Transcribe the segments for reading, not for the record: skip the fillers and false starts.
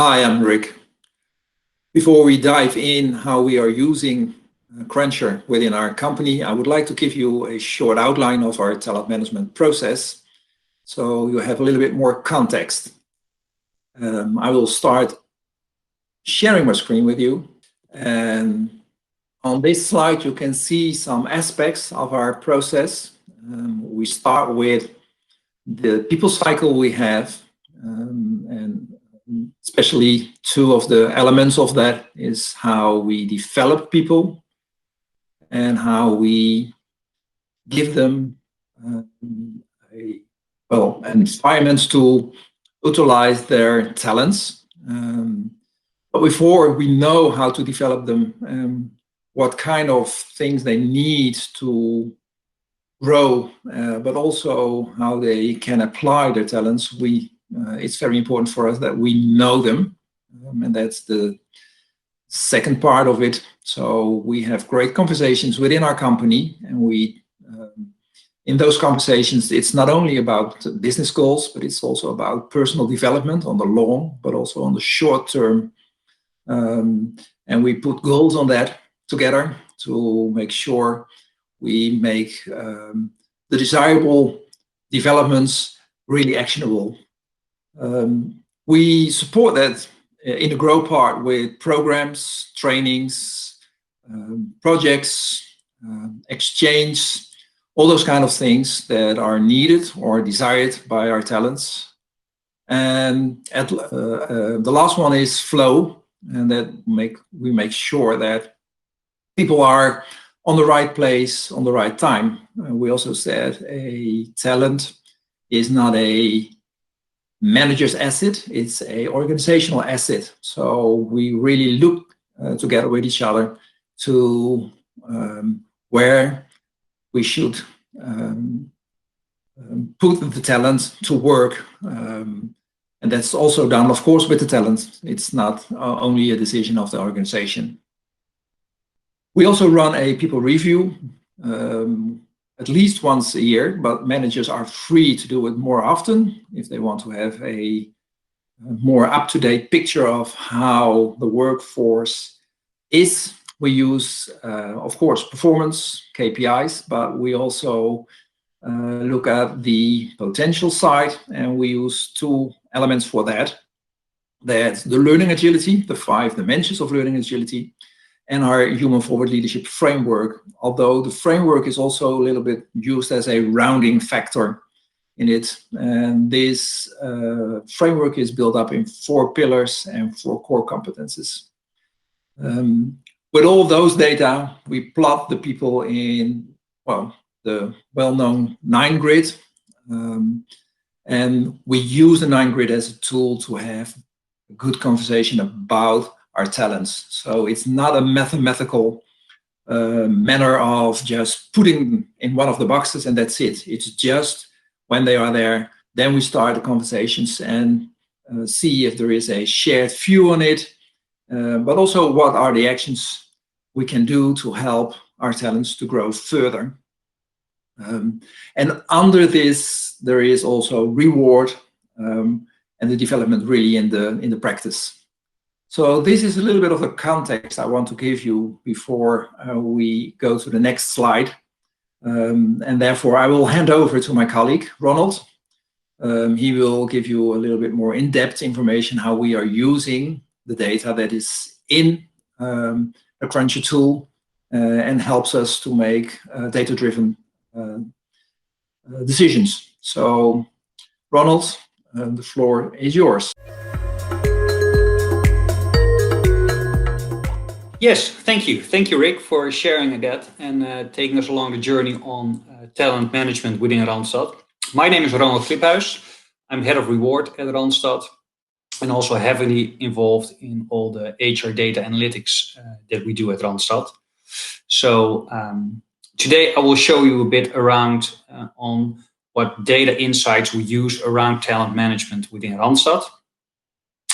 Hi, I'm Rick. Before we dive in how we are using Crunchr within our company, I would like to give you a short outline of our talent management process so you have a little bit more context. I will start sharing my screen with you, and on this slide you can see some aspects of our process. We start with the people cycle we have, and especially two of the elements of that is how we develop people and how we give them an environment to utilize their talents. But before we know how to develop them, what kind of things they need to grow, but also how they can apply their talents, it's very important for us that we know them, and that's the second part of it. So we have great conversations within our company, and in those conversations, it's not only about business goals, but it's also about personal development on the long, but also on the short term. And we put goals on that together to make sure we make the desirable developments really actionable. We support that in the grow part with programs, trainings, projects, exchange, all those kind of things that are needed or desired by our talents. And the last one is flow, and that we make sure that people are on the right place, on the right time. We also said a talent is not a manager's asset, it's a organizational asset. So we really look together with each other to where we should put the talent to work. And that's also done, of course, with the talent. It's not only a decision of the organization. We also run a people review at least once a year, but managers are free to do it more often if they want to have a more up-to-date picture of how the workforce is. We use, of course, performance, KPIs, but we also look at the potential side, and we use two elements for that. That's the learning agility, the 5 dimensions of learning agility, and our human forward leadership framework, although the framework is also a little bit used as a rounding factor in it. And this framework is built up in 4 pillars and 4 core competences. With all of those data, we plot the people in, the well-known 9 grid. And we use the 9 grid as a tool to have a good conversation about our talents. So it's not a mathematical manner of just putting in one of the boxes and that's it. It's just when they are there, then we start the conversations and see if there is a shared view on it, but also what are the actions we can do to help our talents to grow further. And under this, there is also reward and the development really in the practice. So this is a little bit of the context I want to give you before we go to the next slide. And therefore, I will hand over to my colleague, Ronald. He will give you a little bit more in-depth information how we are using the data that is in the Crunchr tool and helps us to make data-driven decisions. So, Ronald, the floor is yours. Yes, thank you. Thank you, Rick, for sharing that and taking us along the journey on talent management within Randstad. My name is Ronald Fliphuis. I'm head of reward at Randstad and also heavily involved in all the HR data analytics that we do at Randstad. So today I will show you a bit around on what data insights we use around talent management within Randstad.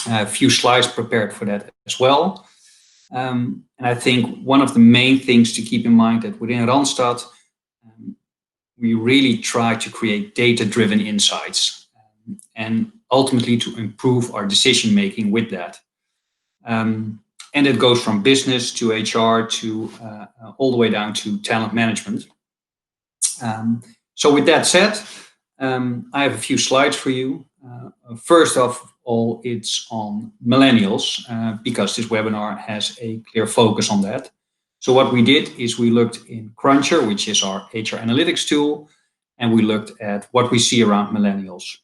A few slides prepared for that as well. And I think one of the main things to keep in mind that within Randstad, we really try to create data-driven insights. And ultimately to improve our decision making with that. And it goes from business to HR to all the way down to talent management. So with that said, I have a few slides for you. First of all, it's on millennials, because this webinar has a clear focus on that. So what we did is we looked in Crunchr, which is our HR analytics tool, and we looked at what we see around millennials.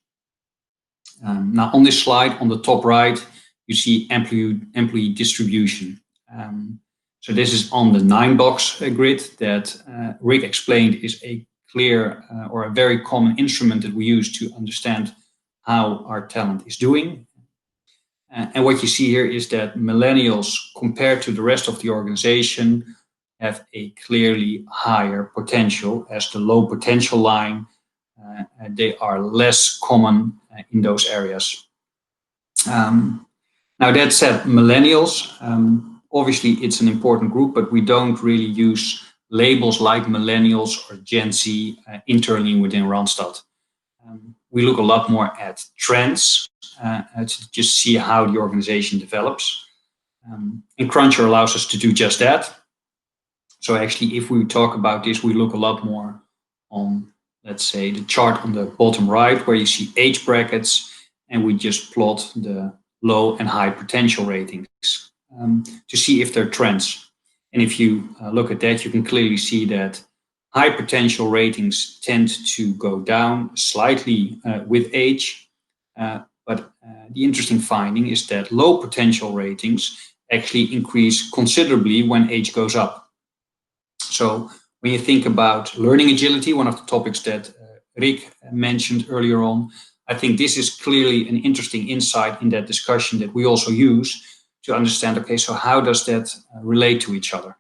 Now on this slide, on the top right, you see employee distribution. So this is on the 9-box grid that Rick explained is a clear or a very common instrument that we use to understand how our talent is doing. And what you see here is that millennials, compared to the rest of the organization, have a clearly higher potential. As the low potential line, they are less common in those areas. Now that said, millennials, obviously it's an important group, but we don't really use labels like millennials or Gen Z internally within Randstad. We look a lot more at trends to just see how the organization develops. And Crunchr allows us to do just that. So actually, if we talk about this, we look a lot more on, let's say, the chart on the bottom right, where you see age brackets, and we just plot the low and high potential ratings to see if there are trends. And if you look at that, you can clearly see that high potential ratings tend to go down slightly with age. But the interesting finding is that low potential ratings actually increase considerably when age goes up. So when you think about learning agility, one of the topics that Rick mentioned earlier on, I think this is clearly an interesting insight in that discussion that we also use to understand, okay, so how does that relate to each other?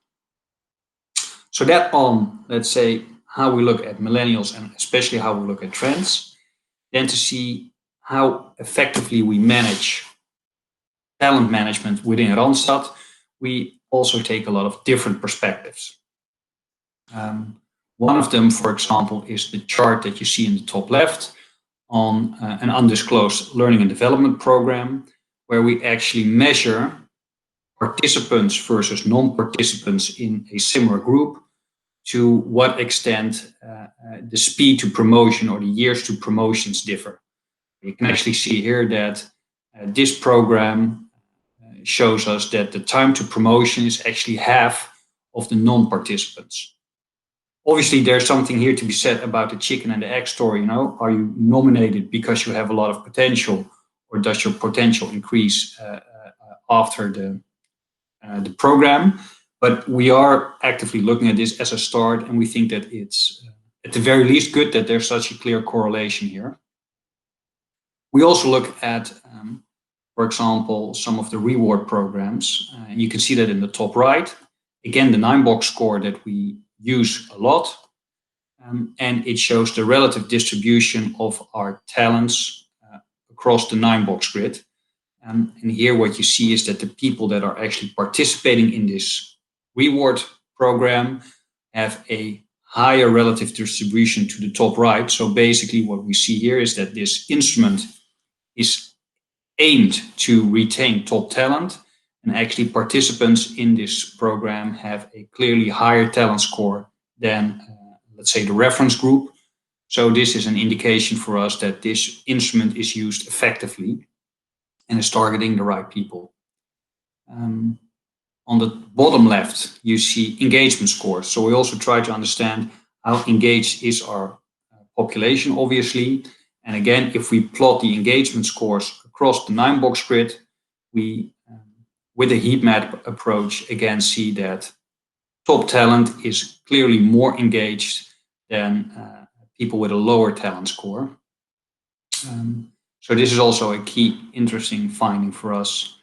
So that on, let's say, how we look at millennials and especially how we look at trends, then to see how effectively we manage talent management within Randstad, we also take a lot of different perspectives. One of them, for example, is the chart that you see in the top left on an undisclosed learning and development program, where we actually measure participants versus non-participants in a similar group, to what extent the speed to promotion or the years to promotions differ. You can actually see here that this program shows us that the time to promotion is actually half of the non-participants. Obviously, there's something here to be said about the chicken and the egg story. You know, are you nominated because you have a lot of potential, or does your potential increase after the program? But we are actively looking at this as a start, and we think that it's at the very least good that there's such a clear correlation here. We also look at, for example, some of the reward programs. And you can see that in the top right. Again, the 9-box score that we use a lot. And it shows the relative distribution of our talents across the 9-box grid. And here what you see is that the people that are actually participating in this reward program have a higher relative distribution to the top right. So basically what we see here is that this instrument is aimed to retain top talent, and actually participants in this program have a clearly higher talent score than, let's say, the reference group. So this is an indication for us that this instrument is used effectively and is targeting the right people. On the bottom left, you see engagement scores. So we also try to understand how engaged is our population, obviously. And again, if we plot the engagement scores across the 9-box grid, we, with a heat map approach, again see that top talent is clearly more engaged than people with a lower talent score. So this is also a key interesting finding for us.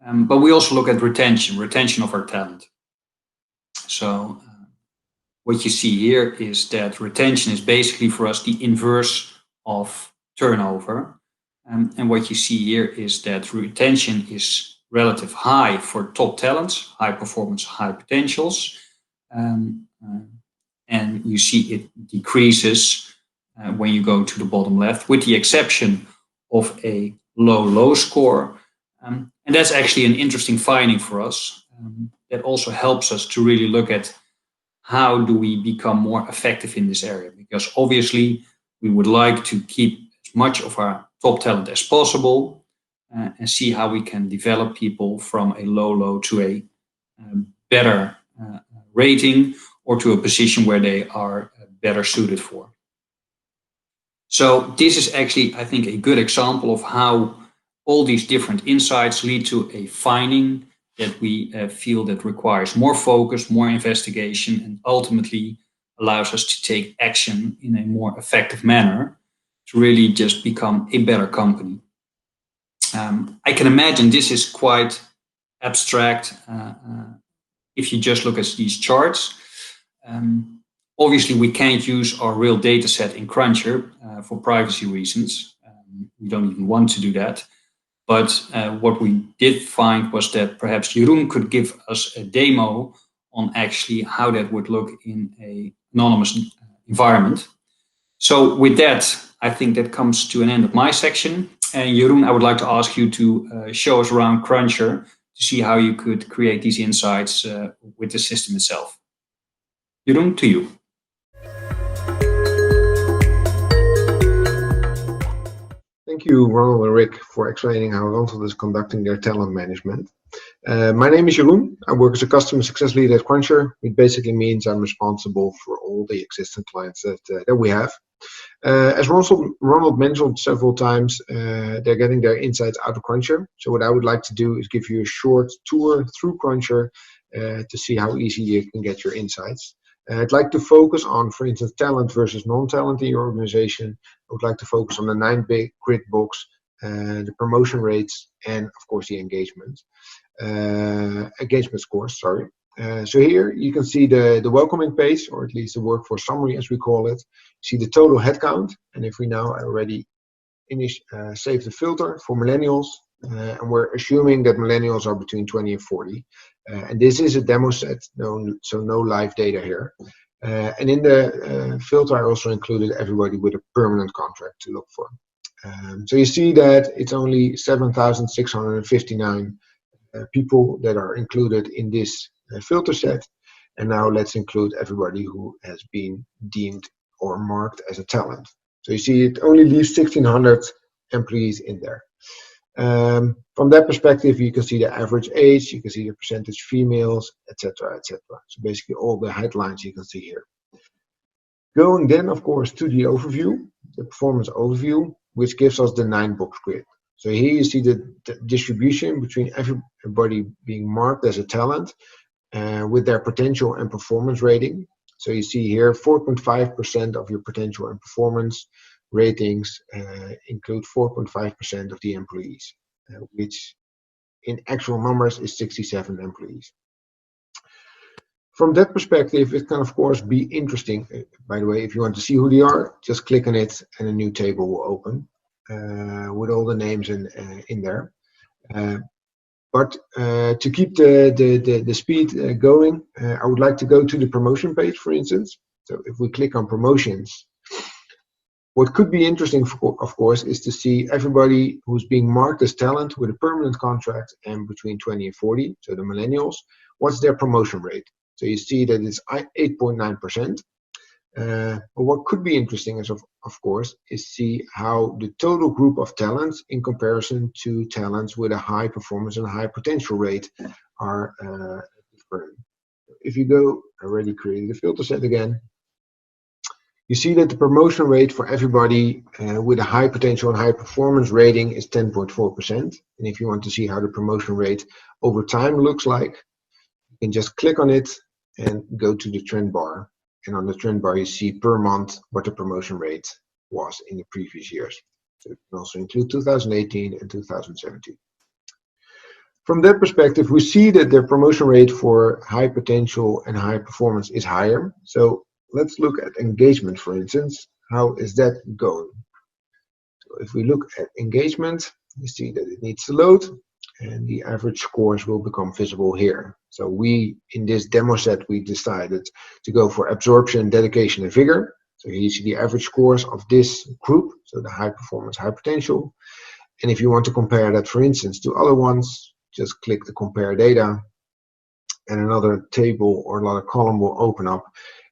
But we also look at retention of our talent. So what you see here is that retention is basically for us the inverse of turnover. And what you see here is that retention is relative high for top talents, high performance, high potentials. And you see it decreases when you go to the bottom left, with the exception of a low score. And that's actually an interesting finding for us. That also helps us to really look at how do we become more effective in this area, because obviously we would like to keep as much of our top talent as possible and see how we can develop people from a low to a better rating or to a position where they are better suited for. So this is actually, I think, a good example of how all these different insights lead to a finding that we feel that requires more focus, more investigation, and ultimately allows us to take action in a more effective manner to really just become a better company. I can imagine this is quite abstract if you just look at these charts. Obviously, we can't use our real data set in Crunchr for privacy reasons. We don't even want to do that. But what we did find was that perhaps Jeroen could give us a demo on actually how that would look in an anonymous environment. So with that, I think that comes to an end of my section. And Jeroen, I would like to ask you to show us around Crunchr to see how you could create these insights with the system itself. Jeroen, to you. Thank you, Ronald and Rick, for explaining how Randstad is conducting their talent management. My name is Jeroen. I work as a customer success lead at Crunchr, which basically means I'm responsible for all the existing clients that we have. As Ronald mentioned several times, they're getting their insights out of Crunchr. So what I would like to do is give you a short tour through Crunchr to see how easy you can get your insights. I'd like to focus on, for instance, talent versus non-talent in your organization. I would like to focus on the 9 big grid box, the promotion rates, and of course the engagement scores. Sorry. So here you can see the welcoming page, or at least the workforce summary as we call it. See the total headcount, and if we now already save the filter for millennials, and we're assuming that millennials are between 20 and 40. And this is a demo set, so no live data here. And in the filter, I also included everybody with a permanent contract to look for. So you see that it's only 7,659 people that are included in this filter set. And now let's include everybody who has been deemed or marked as a talent. So you see it only leaves 1,600 employees in there. From that perspective, you can see the average age, you can see the percentage females, etc., etc. So basically all the headlines you can see here. Going then, of course, to the overview, the performance overview, which gives us the 9-box grid. So here you see the distribution between everybody being marked as a talent with their potential and performance rating. So you see here 4.5% of your potential and performance ratings include 4.5% of the employees, which in actual numbers is 67 employees. From that perspective, it can of course be interesting. By the way, if you want to see who they are, just click on it and a new table will open with all the names in there. But to keep the speed going, I would like to go to the promotion page, for instance. So if we click on promotions, what could be interesting, of course, is to see everybody who's being marked as talent with a permanent contract and between 20 and 40, so the millennials, what's their promotion rate? So you see that it's 8.9%. But what could be interesting, is of course, is see how the total group of talents in comparison to talents with a high performance and a high potential rate are different. If you go, I already created the filter set again. You see that the promotion rate for everybody with a high potential and high performance rating is 10.4%. And if you want to see how the promotion rate over time looks like, you can just click on it and go to the trend bar. And on the trend bar, you see per month what the promotion rate was in the previous years. So it can also include 2018 and 2017. From that perspective, we see that the promotion rate for high potential and high performance is higher. So let's look at engagement, for instance. How is that going? So if we look at engagement, you see that it needs to load, and the average scores will become visible here. So we, in this demo set, we decided to go for absorption, dedication, and vigor. So here you see the average scores of this group, so the high performance, high potential. And if you want to compare that, for instance, to other ones, just click the compare data, and another table or another column will open up,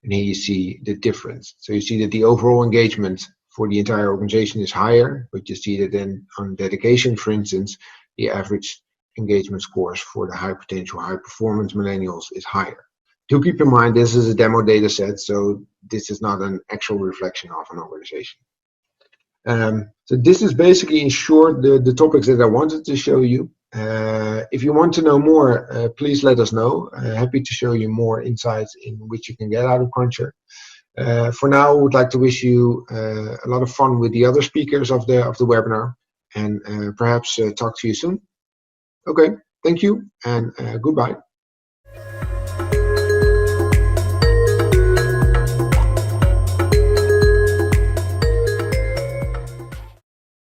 and here you see the difference. So you see that the overall engagement for the entire organization is higher, but you see that then on dedication, for instance, the average engagement scores for the high potential, high performance millennials is higher. Do keep in mind this is a demo data set, so this is not an actual reflection of an organization. So this is basically, in short, the topics that I wanted to show you. If you want to know more, please let us know. Happy to show you more insights in which you can get out of Crunchr. For now, I would like to wish you a lot of fun with the other speakers of the webinar, and perhaps talk to you soon. Okay, thank you, and goodbye.